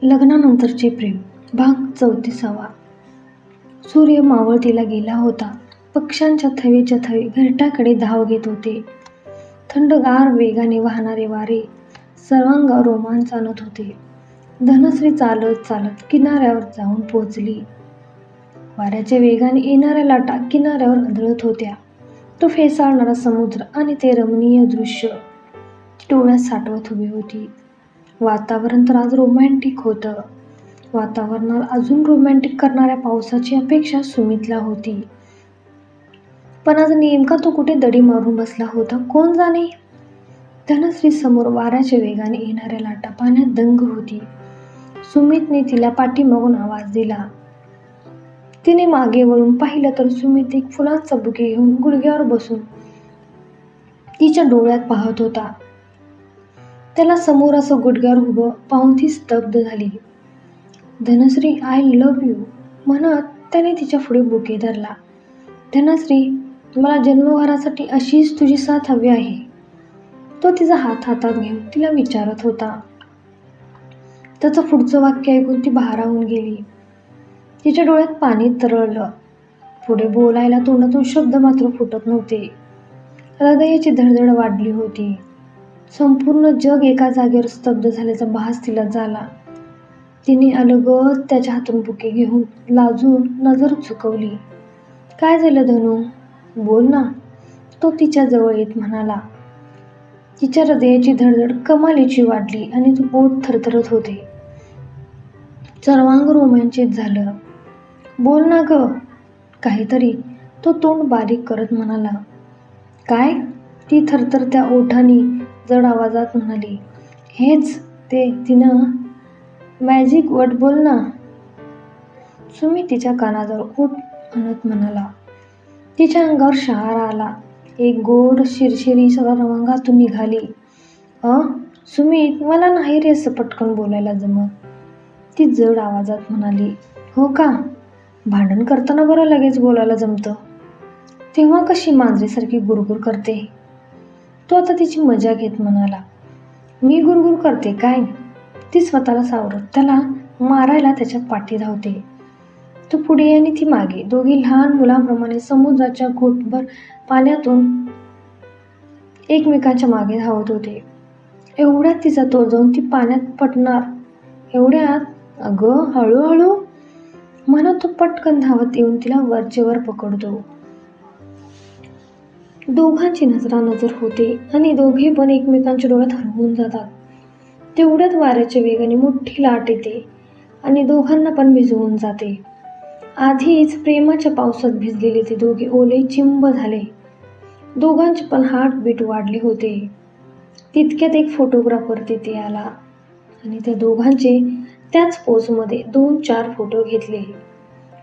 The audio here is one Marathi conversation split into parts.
लग्नानंतरचे प्रेम भाग 34. सूर्य मावळतीला गेला होता. पक्ष्यांच्या थवेच्या थवे घरट्याकडे धाव घेत होते. थंडगार वेगाने वाहणारे वारे सर्वांगावर रोमांच आणत होते. धनश्री चालत चालत किनाऱ्यावर जाऊन पोहोचली. वाऱ्याच्या वेगाने येणाऱ्या लाटा किनाऱ्यावर आदळत होत्या. तो फेसाळणारा समुद्र आणि ते रमणीय दृश्य ती डोळ्यात साठवत उभी होती. वातावरण तर आज रोमॅन्टिक होतं. वातावरणाला अजून रोमॅन्टिक करणाऱ्या पावसाची अपेक्षा सुमितला होती. पण आज नेमका तो कुठे दडी मारून बसला होता कोण जाणे. धनश्री समोर वाऱ्याच्या वेगाने येणाऱ्या लाटा पाण्यात दंग होती. सुमितने तिला पाठीमागून आवाज दिला. तिने मागे वळून पाहिलं तर सुमित एक फुलांचा बुके घेऊन गुडघ्यावर बसून तिच्या डोळ्यात पाहत होता. त्याला समोर असं गुडघ्यावर उभं पाहून ती स्तब्ध झाली. धनश्री, आय लव्ह यू म्हणत त्याने तिच्या पुढे बुके धरला. धनश्री, मला जन्मभरासाठी अशीच तुझी साथ हवी आहे, तो तिचा हात हातात घेऊन तिला विचारत होता. त्याचं पुढचं वाक्य ऐकून ती भारावून गेली. तिच्या डोळ्यात पाणी तरळलं. पुढे बोलायला तोंडातून शब्द मात्र फुटत नव्हते. हृदयाची धडधड वाढली होती. संपूर्ण जग एका जागेवर स्तब्ध झाल्याचा भास तिला झाला. तिने अलगद त्याच्या हातून बुके घेऊन लाजून नजर झुकवली. काय झालं धनू, बोल ना, तो तिच्या जवळ येत म्हणाला. तिच्या हृदयाची धडधड कमालीची वाढली आणि तो पोट थरथरत होते. सर्वांग रोमांचित झालं. बोल ना ग काहीतरी, तो तोंड बारीक करत म्हणाला. काय, ती थरथरत्या ओठांनी जड आवाजात म्हणाली. हेच ते तिनं मॅजिक वर्ड, बोल ना. सुमित तिच्या कानाजवळ ओठ आणत म्हणाला. तिच्या अंगावर शहारा आला. एक गोड शिरशिरी सर्वांगातून निघाली. सुमित, मला नाही रे असं पटकन बोलायला जमत, ती जड आवाजात म्हणाली. हो का, भांडण करताना बरं लगेच बोलायला जमतं, तेव्हा कशी मांजरीसारखी गुरगुर करते. तो आता तिची मजा घेत म्हणाला. मी गुरगुर करते काय, ती स्वतःला सावरत त्याला मारायला त्याच्या पाठी धावते. तो पुढे आणि ती मागे, दोघी लहान मुलांप्रमाणे समुद्राच्या घोटभर पाण्यातून एकमेकांच्या मागे धावत होते. एवढ्यात तिचा तोल जाऊन ती पाण्यात पडणार. एवढ्यात, अगं हळूहळू म्हणत तो पटकन धावत येऊन तिला वरचेवर पकडतो. दोघांची नजरानजर होते आणि दोघे पण एकमेकांच्या डोळ्यात हरवून जातात. तेवढ्यात वाऱ्याच्या वेगाने मोठी लाट येते आणि दोघांना पण भिजवून जाते. आधीच प्रेमाच्या पावसात भिजलेले ते दोघे ओले चिंब झाले. दोघांचे पण हार्टबीट वाढले होते. तितक्यात एक फोटोग्राफर तिथे आला आणि त्या दोघांचे त्याच पोजमध्ये 2-4 फोटो घेतले.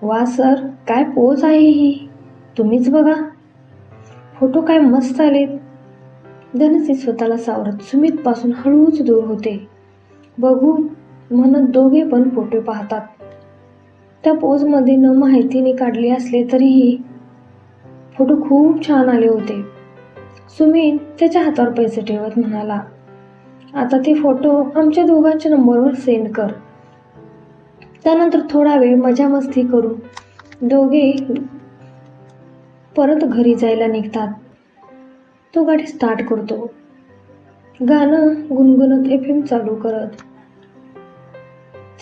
वा सर, काय पोज आहे ही, तुम्हीच बघा, फोटो काय मस्त आलेत. धनश्री स्वतःला सावरत सुमित पासून हळूच दूर होते. बघू म्हणत दोघे पण फोटो पाहतात. त्या पोजमध्ये न माहितीने काढले असले तरीही फोटो खूप छान आले होते. सुमित त्याच्या हातावर पैसे ठेवत म्हणाला. आता ते फोटो आमच्या दोघांच्या नंबरवर सेंड कर. त्यानंतर थोडा वेळ मजा मस्ती करून दोघे परत घरी जायला निघतात. तो गाडी स्टार्ट करतो, गाणं गुणगुणत FM चालू करत.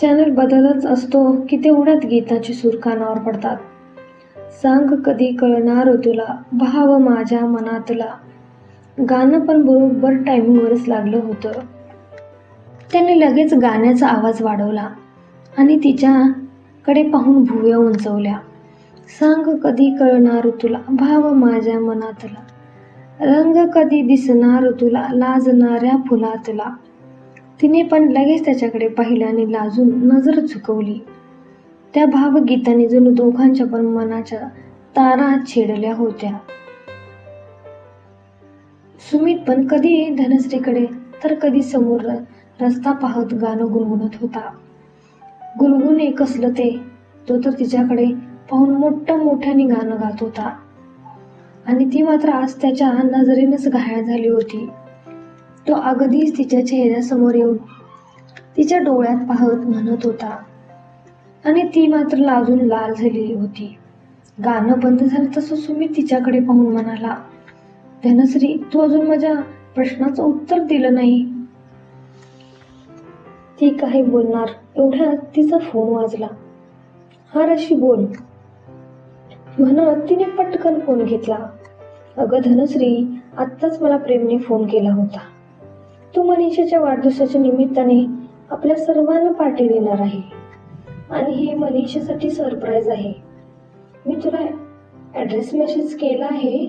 चॅनल बदलत असतो की तेवढ्यात गीताचे सूर कानावर पडतात. सांग कधी कळणार तुला भाव माझ्या मनातला. गाणं पण बरोबर टायमिंगवरच लागलं होतं. त्याने लगेच गाण्याचा आवाज वाढवला आणि तिच्याकडे पाहून भुवया उंचवल्या. सांग कधी कळणार तुला भाव माझ्या मनातला. रंग कधी दिसणार तुला लाजणाऱ्या फुलातला. तिने पण लगेच त्याच्याकडे पाहिलं आणि लाजून नजर झुकवली. त्या भावगीताने जणू दोघांच्या पण मनाच्या तारा छेडल्या होत्या. सुमित पण कधी धनश्रीकडे तर कधी समोर रस्ता पाहत गाणं गुणगुणत होता. गुणगुणे कसलं ते, तो तर तिच्याकडे पाहून मोठ्याने गाणं गात होता आणि ती मात्र आज त्याच्या नजरेनंच घायाळ झाली होती. तो अगदीच तिच्या चेहऱ्यासमोर येऊन तिच्या डोळ्यात पाहत म्हणत होता आणि ती मात्र लाजून लाल झाली होती. गाणं बंद झालं तसं सुमित तिच्याकडे पाहून म्हणाला, धनश्री, तू अजून माझ्या प्रश्नाचं उत्तर दिलं नाही. ती काही बोलणार एवढ्यात तिचा फोन वाजला. हा राशी बोल, म्हणत तिने पटकन फोन घेतला. अगं धनश्री, आत्ताच मला प्रेमने फोन केला होता. तू मनीषाच्या वाढदिवसाच्या निमित्ताने आपल्या सर्वांना पार्टी देणार आहे आणि हे मनीषासाठी सरप्राईज आहे. मी तुला ॲड्रेस मेसेज केला आहे.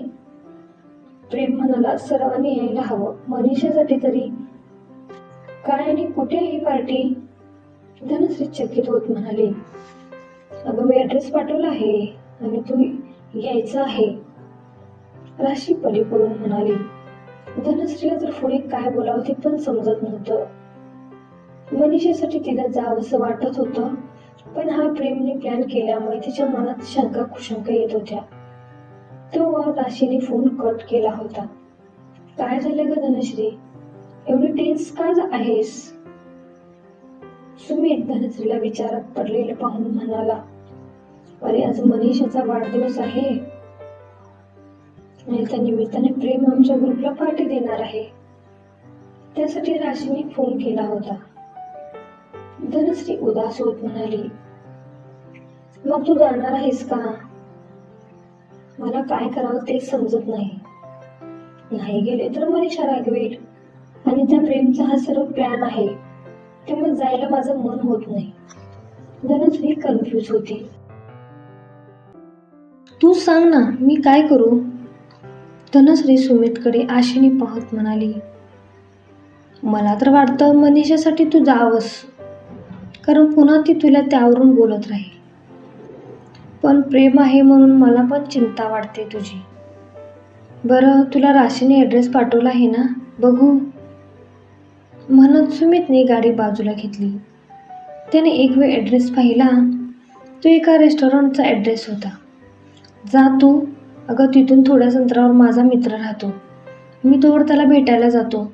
प्रेम म्हणाला, सर्वांनी यायला हवं, मनीषासाठी तरी. काय आणि कुठे ही पार्टी? धनश्री चकित होत म्हणाली, अगं मी ॲड्रेस पाठवला आहे आणि तू यायचं आहे. राशी पलीकडून म्हणाली. धनश्रीला तर पुढे काय बोलावं ते पण समजत नव्हतं. मनीषासाठी तिला जावंसं वाटत होतं, पण हा प्रेमने प्लॅन केल्यामुळे तिच्या मनात शंका कुशंका येत होत्या. तेव्हा राशीने फोन कट केला होता. काय झालं ग धनश्री, एवढी टेन्स का आहेस? सुमित धनश्रीला विचारात पडलेलं पाहून म्हणाला, अरे आज मनीषाचा वाढदिवस आहे आणि त्या निमित्ताने प्रेम आमच्या ग्रुपला पार्टी देणार आहे. त्यासाठी राशीने फोन केला होता. धनश्री उदास होत म्हणाली, मग तू जाणार आहेस का? मला काय करावं ते समजत नाही. नाही गेले तर मनीषा रागवेल आणि त्या प्रेमचा हा सर्व प्लॅन आहे, त्यामुळे जायला माझं मन होत नाही. धनश्री कन्फ्युज होती. तू सांग ना, मी काय करू? धनश्री सुमितकडे आशेने पाहत म्हणाली, मला तर वाटतं मनीषासाठी तू जावंस, कारण पुन्हा ती तुला त्यावरून बोलत राहील. पण प्रेम आहे म्हणून मला पण चिंता वाटते तुझी. बरं, तुला राशीने ॲड्रेस पाठवला आहे ना, बघू. म्हणत सुमितने गाडी बाजूला घेतली. त्याने एक वेळ ॲड्रेस पाहिला. तो एका रेस्टॉरंटचा ॲड्रेस होता. जा तू. अगं तिथून थोड्याच अंतरावर माझा मित्र राहतो, मी तोवर त्याला भेटायला जातो.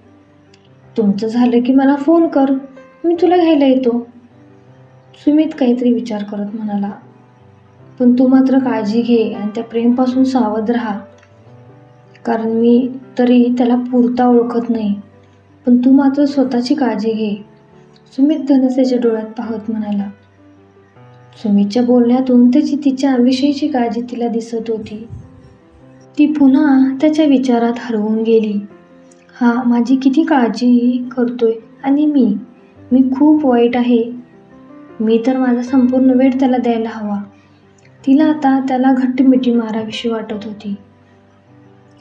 तुमचं झालं की मला फोन कर, मी तुला घ्यायला येतो. सुमित काहीतरी विचार करत म्हणाला, पण तू मात्र काळजी घे आणि त्या प्रेमपासून सावध राहा, कारण मी तरी त्याला पुरता ओळखत नाही, पण तू मात्र स्वतःची काळजी घे. सुमित धनश्रीच्या डोळ्यात पाहत म्हणाला. सुमितच्या बोलण्यातून त्याची तिच्या विषयीची काळजी तिला दिसत होती. ती पुन्हा त्याच्या विचारात हरवून गेली. हा माझी किती काळजी करतोय आणि मी खूप वाईट आहे. मी तर माझा संपूर्ण वेळ त्याला द्यायला हवा. तिला आता त्याला घट्ट मिठी मारावीशी वाटत होती.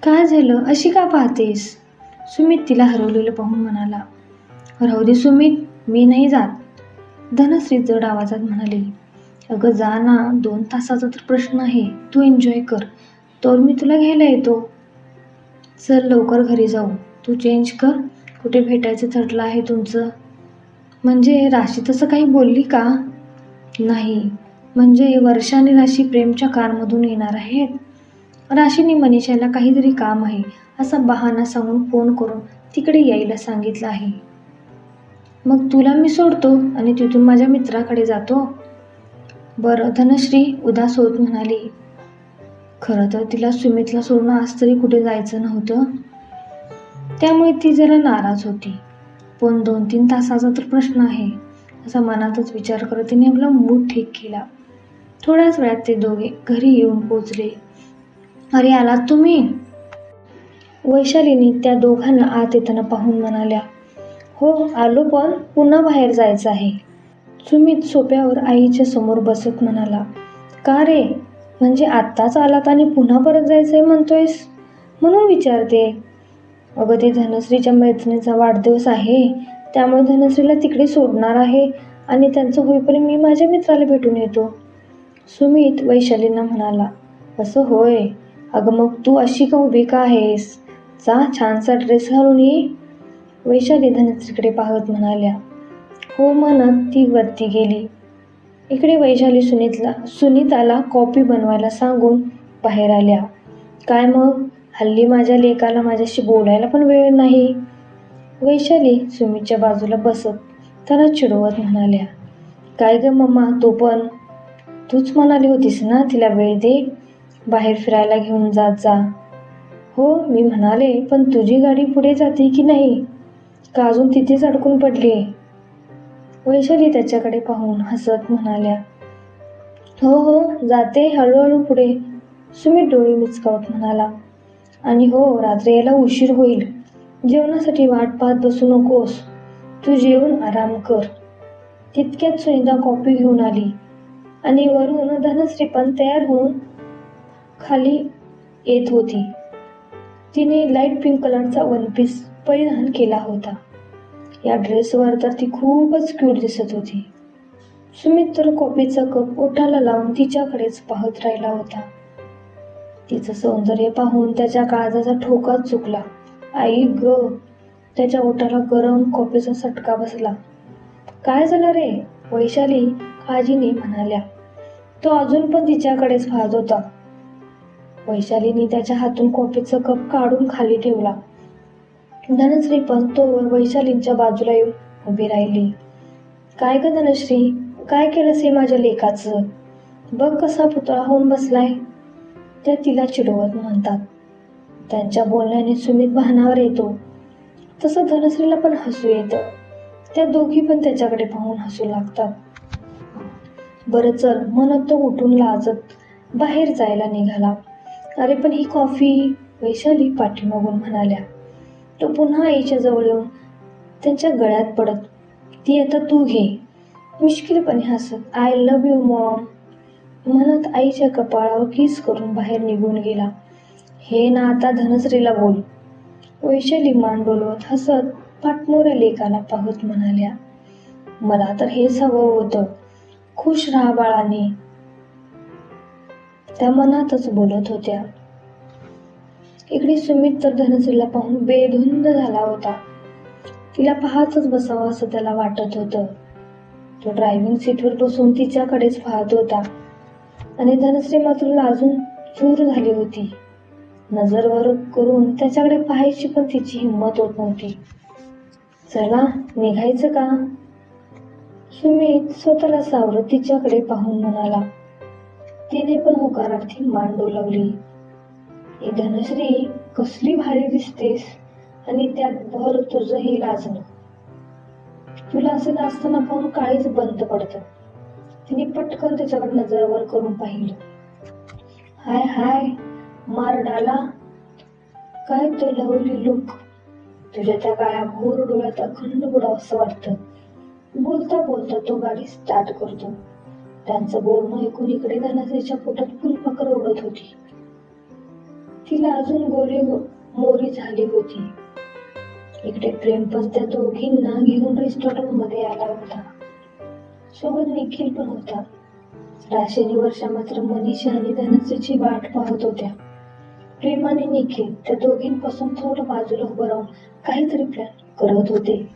काय झालं, अशी का पाहतेस? सुमित तिला हरवलेलं पाहून म्हणाला. राहू दे सुमित, मी नाही जात. धनश्री जड आवाजात म्हणाली. अगं जा ना, 2 तासाचा तर प्रश्न आहे, तू एन्जॉय कर, तर मी तुला घ्यायला येतो. चल लवकर घरी जाऊ, तू चेंज कर, कुठे भेटायचं ठरलं आहे तुमचं? म्हणजे राशी तसं काही बोलली का? नाही, म्हणजे वर्षा आणि राशी प्रेमच्या कारमधून येणार आहेत. राशीने मनीषाला काहीतरी काम आहे असा बहाणा सांगून फोन करून तिकडे यायला सांगितलं आहे. मग तुला मी सोडतो आणि तिथून माझ्या मित्राकडे जातो. बरं, धनश्री उदास होत म्हणाली. खरं तर तिला सुमितला सोडून आज तरी कुठे जायचं नव्हतं, त्यामुळे ती जरा नाराज होती. पण 2-3 तासाचा तर प्रश्न आहे असा मनातच विचार करत तिने आपला मूड ठीक केला. थोड्याच वेळात ते दोघे घरी येऊन पोचले. अरे आलात तुम्ही? वैशालीने त्या दोघांना आत येताना पाहून म्हणाल्या. हो आलो, पण पुन्हा बाहेर जायचं आहे. सुमित सोप्यावर आईच्या समोर बसत म्हणाला. का रे, म्हणजे आत्ताच आलात आणि पुन्हा परत जायचंय म्हणतोयस? म्हणून विचारते. अगं ते धनश्रीच्या मैत्रिणीचा वाढदिवस आहे, त्यामुळे धनश्रीला तिकडे सोडणार आहे आणि त्यांचं होईपर्यंत मी माझ्या मित्राला भेटून येतो. सुमित वैशालींना म्हणाला. असं होय, अगं मग तू अशी का उभी का आहेस? जा छानसा ड्रेस घालून ये. वैशाली धनश्रीकडे पाहत म्हणाल्या. हो म्हणत ती वरती गेली. इकडे वैशाली सुनीताला कॉफी बनवायला सांगून बाहेर आल्या. काय मग, हल्ली माझ्या लेकाला माझ्याशी बोलायला पण वेळ नाही. वैशाली सुमितच्या बाजूला बसत त्याला चिडवत म्हणाल्या. काय ग मम्मा, तूच म्हणाली होतीस ना तिला वेळ दे, बाहेर फिरायला घेऊन जात जा. हो मी म्हणाले, पण तुझी गाडी पुढे जाते की नाही, का अजून तिथेच अडकून पडली? वैशाली त्याच्याकडे पाहून हसत म्हणाल्या. हो हो जाते हळूहळू पुढे. सुमित डोळे मिचकावत म्हणाला. आणि हो, रात्री यायला उशीर होईल. जेवणासाठी वाट पाहत बसू नकोस, तू जेवून आराम कर. तितक्यात सुनीता कॉफी घेऊन आली आणि वरून धनश्री पण तयार होऊन खाली येत होती. तिने लाईट पिंक कलरचा वन पीस परिधान केला होता. या ड्रेसवर तर ती खूपच क्यूट दिसत होती. सुमित तर कॉफीचा कप ओठाला लावून तिच्याकडेच पाहत राहिला होता. तिचं सौंदर्य पाहून त्याच्या काळजाचा ठोकाच चुकला. आई ग, त्याच्या ओठाला गरम कॉफीचा चटका बसला. काय झालं रे, वैशाली काळजीने म्हणाल्या. तो अजून पण तिच्याकडेच पाहत होता. वैशालीने त्याच्या हातून कॉफीचा कप काढून खाली ठेवला. धनश्री पण तो वैशालींच्या बाजूला येऊन उभी राहिली. काय ग धनश्री, काय केलंस हे माझ्या लेकाचं? बघ कसा पुतळा होऊन बसलाय, त्या तिला चिडवत म्हणतात. त्यांच्या बोलण्याने सुमित भानावर येतो. तसं धनश्रीला पण हसू येतं. त्या दोघी पण त्याच्याकडे पाहून हसू लागतात. बरं चल म्हणत तो उठून लाजत बाहेर जायला निघाला. अरे पण ही कॉफी, वैशाली पाठीमागून म्हणाल्या. तो पुन्हा आईच्या जवळ येऊन त्यांच्या गळ्यात पडत, ती आता तू घे, मुश्किलपणे हसत आय लव्ह यू मॉम म्हणत आईच्या कपाळावर किस करून बाहेर निघून गेला. हे ना आता धनश्रीला बोल, वैशाली मान डोलवत हसत पाठमोऱ्या लेकाला पाहत म्हणाल्या. मला तर हेच हवं होतं, खुश राहा बाळांनी, त्या मनातच बोलत होत्या. इकडे सुमित तर धनश्रीला पाहून बेधुंद झाला होता. तिला पाहतच बसावं असं त्याला वाटत होतं. तो ड्रायव्हिंग सीटवर बसून तिच्याकडेच पाहत होता आणि धनश्री मात्र लाजून चूर झाली होती. नजर वर करून त्याच्याकडे पाहायची पण तिची हिंमत होत नव्हती. चला निघायचं का, सुमित स्वतःला सावरत तिच्याकडे पाहून म्हणाला. तिने पण होकारार्थी मान डोलावली. ए धनश्री, कसली भारी दिसतेस, आणि त्यात भर तुझं हे लाजणं. तुला असे नाचताना पाहून काळीच बंद पडतं. तिने पटकन त्याच्याकडे नजर वर करून पाहिलं. हाय हाय मार डाला, काय तो लवली लुक, तुझ्या त्या काळ्या भोर डोळ्यात अखंड बुडावं असं वाटतं. बोलता बोलता तो गाडी स्टार्ट करतो. त्यांचं बोलणं ऐकून इकडे धनश्रीच्या पोटात फुलपाखर उडत होती. तिला अजून गोरी मोरी झाली होती. इकडे प्रेम पण त्या दोघींना घेऊन रेस्टॉरंट मध्ये आला होता. सोबत निखिल पण होता. राशेनी वर्षा मात्र मनीषा आणि धनश्रीची वाट पाहत होत्या. प्रेम आणि निखिल त्या दोघींपासून थोडं बाजूला उभं राहून काहीतरी प्लॅन करत होते.